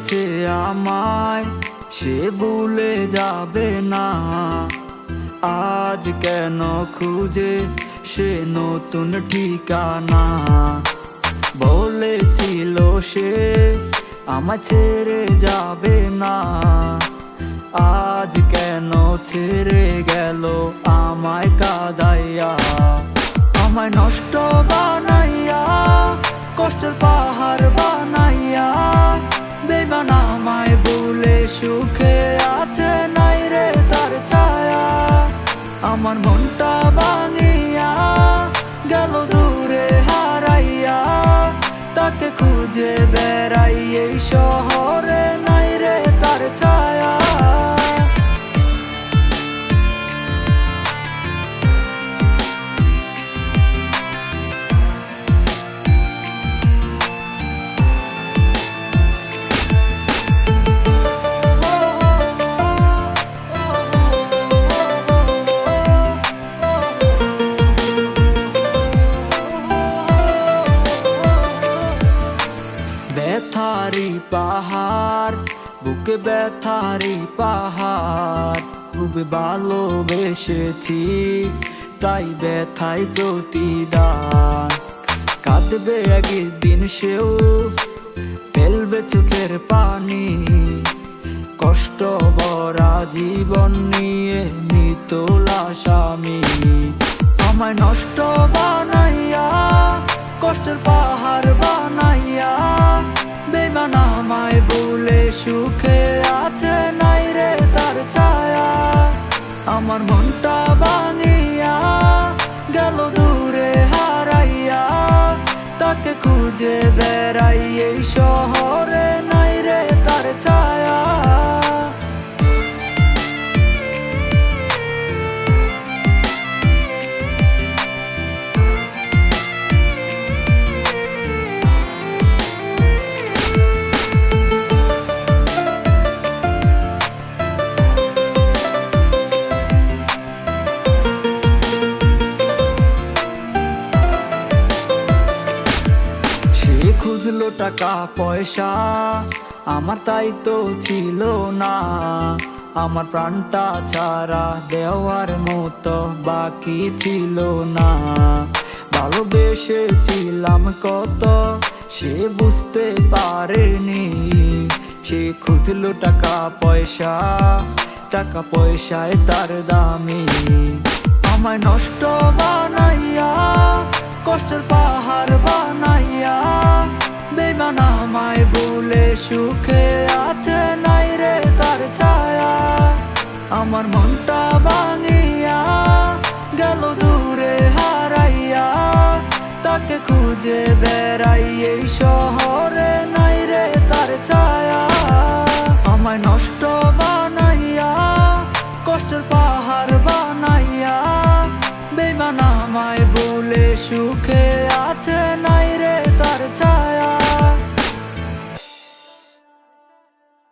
বলেছে আমায় সে ভুলে যাবে না। আজ কেন খুঁজে সে নতুন ঠিকানা? বলেছিল সে আমায় ছেড়ে যাবে না। আজ কেন ছেড়ে গেল আমায় কাঁদাইয়া? আমায় নষ্ট বানাইয়া, কষ্টের পাহাড় বানাইয়া, বেঈমান আমায় ভুলে সুখে আছে নাই রে তার ছায়া। আমার মনটা ভাঙিয়া গেল দূরে হারাইয়া, তাকে খুঁজে বেড়াই এই শহরে নাই রে তার ছায়া। ব্যথারি পাহাড় বুকে, ব্যথারি পাহাড় খুব ভালোবেসেছি, তাই ব্যথাই প্রতিদান। কাঁদবে একদিন সেও, ফেলবে চোখের পানি, কষ্ট ভরা জীবন নিয়ে মৃত লাশ আমি। আমায় নষ্ট বানাইয়া, কষ্টের পাহাড় বানাইয়া, বেঈমান আমায় ভুলে সুখে আছে নাই রে তার ছায়া। আমার মনটা ভাঙিয়া গেল দূরে হারাইয়া, তাকে খুঁজে বেড়াই এই শহরে নাই রে তার ছায়া। খুঁজলো টাকা পয়সা, আমার তাই তো ছিল না। আমার প্রাণটা ছাড়া দেওয়ার মতো বাকি ছিল না। ভালোবেসেছিলাম কত সে বুঝতে পারেনি। সে খুঁজলো টাকা পয়সা, টাকা পয়সায় তার দামি। আমায় নষ্ট বানাইয়া, কষ্টের পাহাড় বানাইয়া, বেঈমান আমায় ভুলে সুখে আছে নাই রে তার ছায়া। আমার মনটা ভাঙিয়া গেল দূরে হারাইয়া, তাকে খুঁজে বেড়াই এই শহরে নাই রে তার ছায়া। আমায় নষ্ট বানাইয়া, কষ্টের পাহাড় বানাইয়া, বেঈমান আমায় ভুলে সুখে